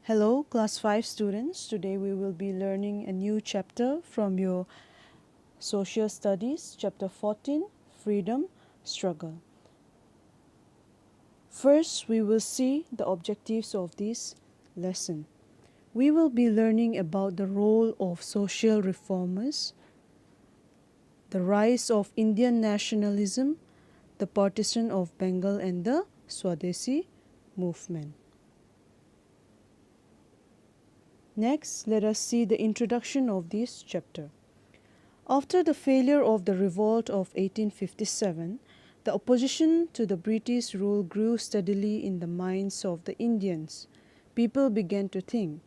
Hello, Class 5 students. Today we will be learning a new chapter from your Social Studies, Chapter 14, Freedom Struggle. First, we will see the objectives of this lesson. We will be learning about the role of social reformers, the rise of Indian nationalism, the partition of Bengal and the Swadeshi Movement. Next, let us see the introduction of this chapter. After the failure of the revolt of 1857, the opposition to the British rule grew steadily in the minds of the Indians. People began to think.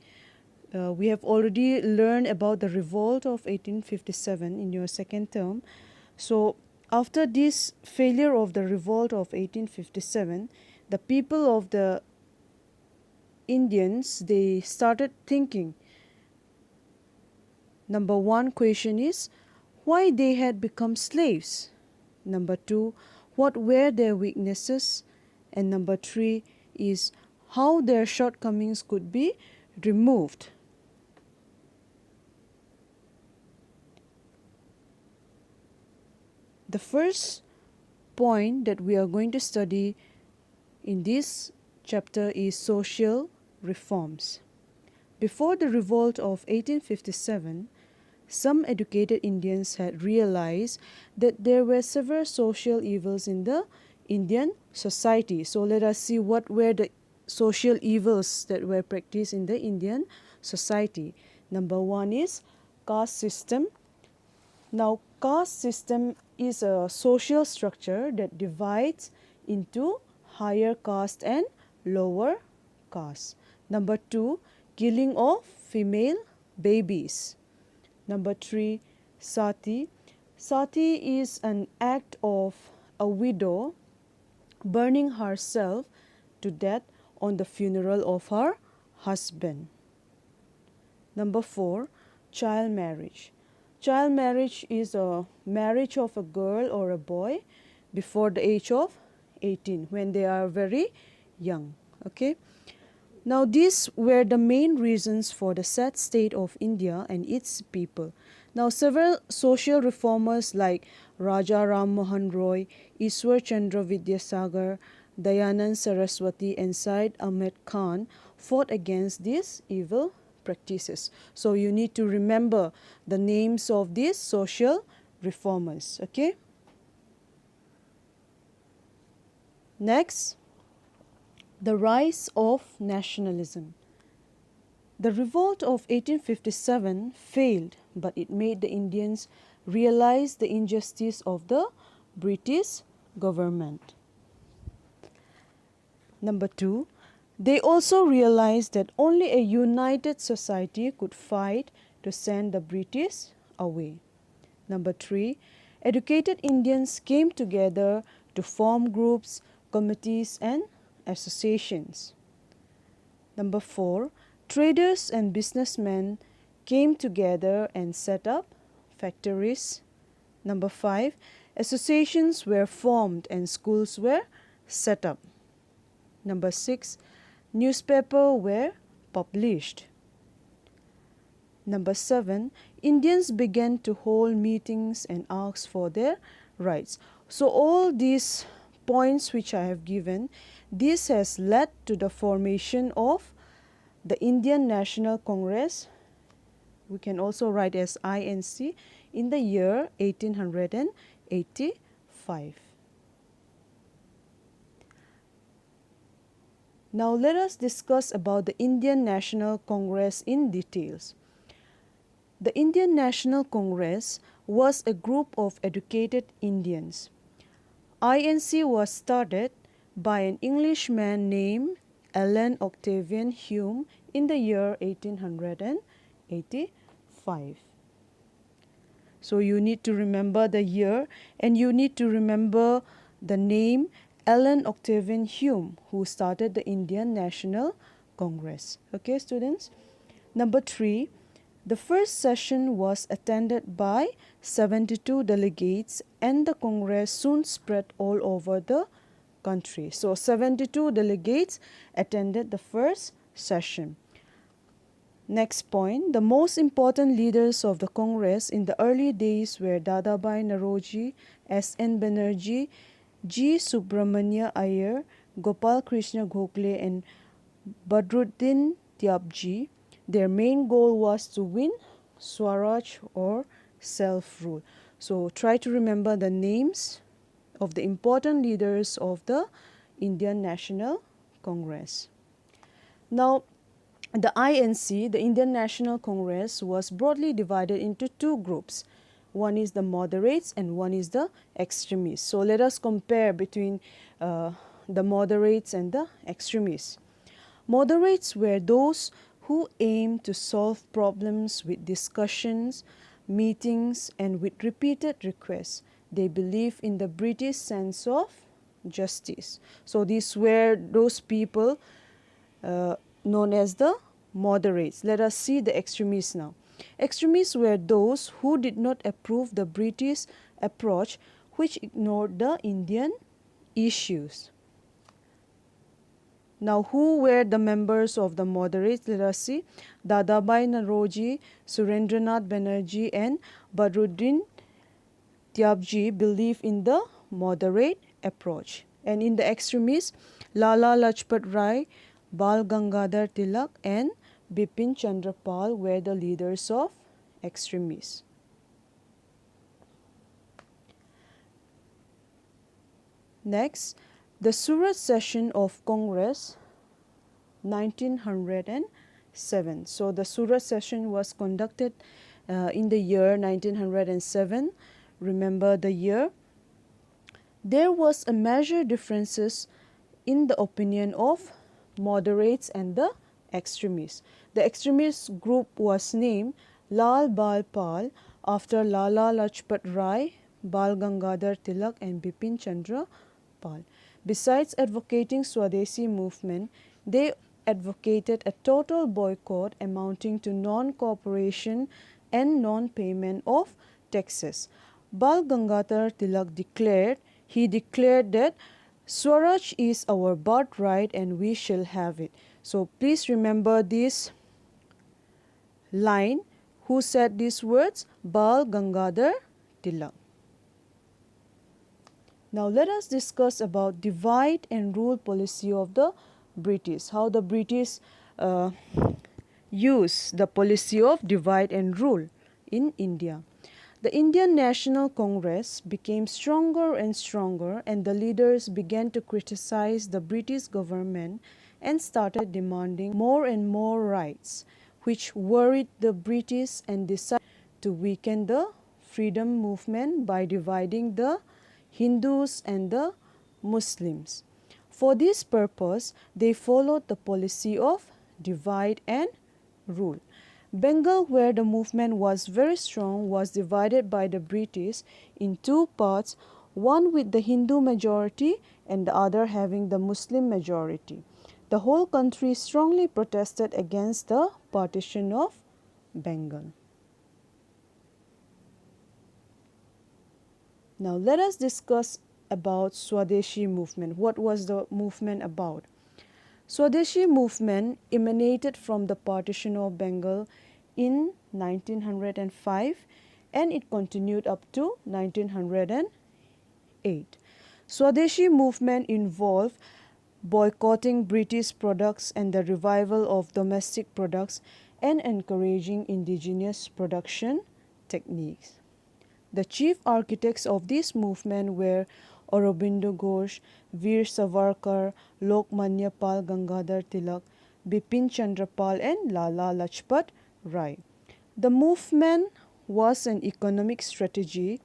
We have already learned about the revolt of 1857 in your second term. So, after this failure of the revolt of 1857, the people of the Indians, they started thinking. Number one question is, why they had become slaves? Number two, what were their weaknesses? And number three is how their shortcomings could be removed. The first point that we are going to study in this chapter is social reforms. Before the revolt of 1857, some educated Indians had realized that there were several social evils in the Indian society. So let us see what were the social evils that were practiced in the Indian society. Number one is caste system. Now, caste system is a social structure that divides into higher caste and lower caste. Number two, killing of female babies. Number three, sati. Sati is an act of a widow burning herself to death on the funeral of her husband. Number four, child marriage. Child marriage is a marriage of a girl or a boy before the age of 18, when they are very young. Okay. Now, these were the main reasons for the sad state of India and its people. Now, several social reformers like Raja Ram Mohan Roy, Ishwar Chandra Vidyasagar, Dayanand Saraswati and Syed Ahmed Khan fought against these evil practices. So, you need to remember the names of these social reformers. Okay. Next, the rise of nationalism. The revolt of 1857 failed, but it made the Indians realize the injustice of the British government. Number two, they also realized that only a united society could fight to send the British away. Number three, educated Indians came together to form groups, committees and associations. Number four, traders and businessmen came together and set up factories. Number five, associations were formed and schools were set up. Number six, newspapers were published. Number seven, Indians began to hold meetings and ask for their rights. So all these points which I have given, this has led to the formation of the Indian National Congress, we can also write as INC, in the year 1885. Now let us discuss about the Indian National Congress in details. The Indian National Congress was a group of educated Indians. INC was started by an Englishman named Alan Octavian Hume in the year 1885. So you need to remember the year and you need to remember the name Alan Octavian Hume, who started the Indian National Congress. Okay, students? Number three, the first session was attended by 72 delegates and the Congress soon spread all over the country. So 72 delegates attended the first session. Next point, the most important leaders of the Congress in the early days were Dadabhai Naoroji, S.N. Banerjee, G. Subramanya Iyer, Gopal Krishna Gokhale, and Badruddin Tyabji. Their main goal was to win Swaraj or self-rule. So try to remember the names of the important leaders of the Indian National Congress. Now, the INC, the Indian National Congress, was broadly divided into two groups. One is the moderates and one is the extremists. So let us compare between the moderates and the extremists. Moderates were those who aimed to solve problems with discussions, meetings, and with repeated requests. They believe in the British sense of justice. So these were those people known as the moderates. Let us see the extremists now. Extremists were those who did not approve the British approach, which ignored the Indian issues. Now, who were the members of the moderates? Let us see. Dadabhai Naoroji, Surendranath Banerjee, and Badruddin Tyabji believe in the moderate approach. And in the extremists, Lala Lajpat Rai, Bal Gangadhar Tilak, and Bipin Chandra Pal were the leaders of extremists. Next, the Surat session of Congress 1907. So the Surat session was conducted in the year 1907. Remember the year. There was a major differences in the opinion of moderates and the extremists. The extremist group was named Lal Bal Pal after Lala Lajpat Rai, Bal Gangadhar Tilak, and Bipin Chandra Pal. Besides advocating Swadeshi movement, they advocated a total boycott amounting to non-cooperation and non-payment of taxes. Bal Gangadhar Tilak declared that Swaraj is our birthright and we shall have it. So please remember this line. Who said these words? Bal Gangadhar Tilak. Now let us discuss about divide and rule policy of the British. How the British use the policy of divide and rule in India. The Indian National Congress became stronger and stronger, and the leaders began to criticize the British government and started demanding more and more rights, which worried the British and decided to weaken the freedom movement by dividing the Hindus and the Muslims. For this purpose, they followed the policy of divide and rule. Bengal, where the movement was very strong, was divided by the British in two parts, one with the Hindu majority and the other having the Muslim majority. The whole country strongly protested against the partition of Bengal. Now let us discuss about Swadeshi movement. What was the movement about? Swadeshi movement emanated from the partition of Bengal in 1905 and it continued up to 1908. Swadeshi movement involved boycotting British products and the revival of domestic products and encouraging indigenous production techniques. The chief architects of this movement were Aurobindo Ghosh, Veer Savarkar, Lokmanya Pal Gangadhar Tilak, Bipin Chandra Pal, and Lala Lajpat Rai. The movement was an economic strategy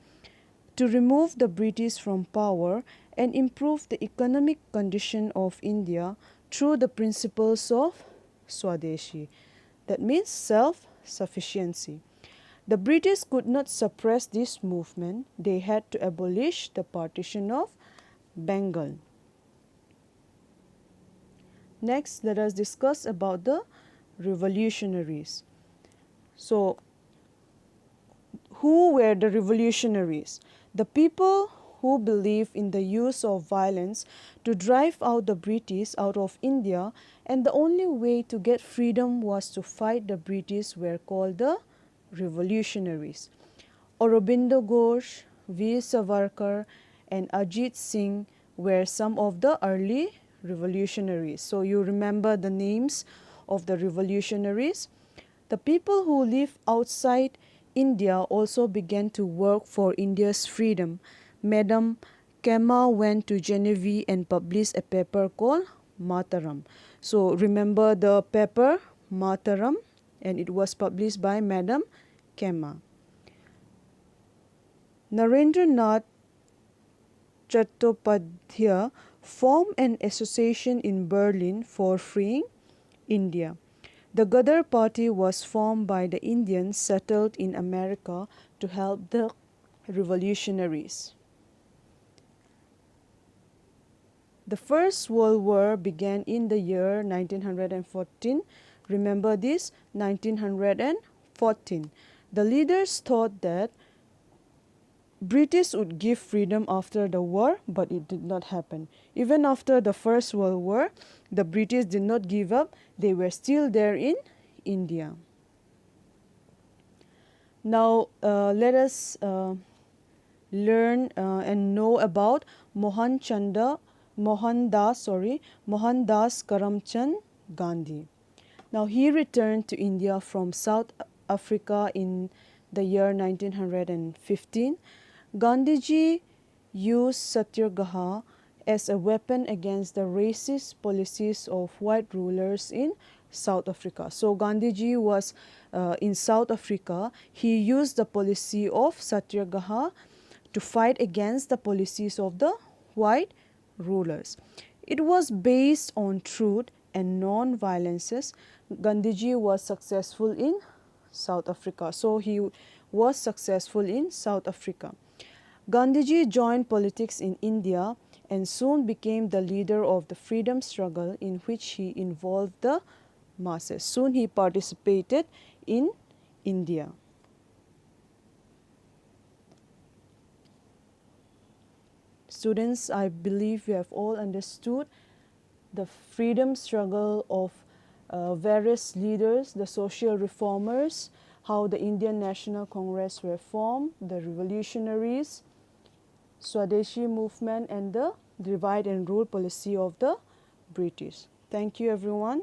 to remove the British from power and improve the economic condition of India through the principles of Swadeshi. That means self-sufficiency. The British could not suppress this movement. They had to abolish the partition of Bengal. Next, let us discuss about the revolutionaries. So, who were the revolutionaries? The people who believed in the use of violence to drive out the British out of India, and the only way to get freedom was to fight the British were called the Revolutionaries. Aurobindo Ghosh, Veer Savarkar, and Ajit Singh were some of the early revolutionaries. So you remember the names of the revolutionaries. The people who lived outside India also began to work for India's freedom. Madame Kemma went to Genevieve and published a paper called Mataram. So remember the paper Mataram, and it was published by Madame Kemma. Narendranath Chattopadhyay formed an association in Berlin for freeing India. The Ghadar Party was formed by the Indians settled in America to help the revolutionaries. The First World War began in the year 1914. Remember this, 1914. The leaders thought that British would give freedom after the war, but it did not happen. Even after the First World War, the British did not give up. They were still there in India. Now, let us learn and know about Mohandas Karamchand Gandhi. Now, he returned to India from South Africa in the year 1915. Gandhiji used satyagraha as a weapon against the racist policies of white rulers in South Africa. So Gandhiji was in South Africa. He used the policy of satyagraha to fight against the policies of the white rulers. It was based on truth and non-violences. Gandhiji was successful in South Africa. So he was successful in South Africa. Gandhiji joined politics in India and soon became the leader of the freedom struggle in which he involved the masses. Soon he participated in India. Students, I believe you have all understood the freedom struggle of various leaders, the social reformers, how the Indian National Congress were formed, the revolutionaries, Swadeshi Movement, and the divide and rule policy of the British. Thank you, everyone.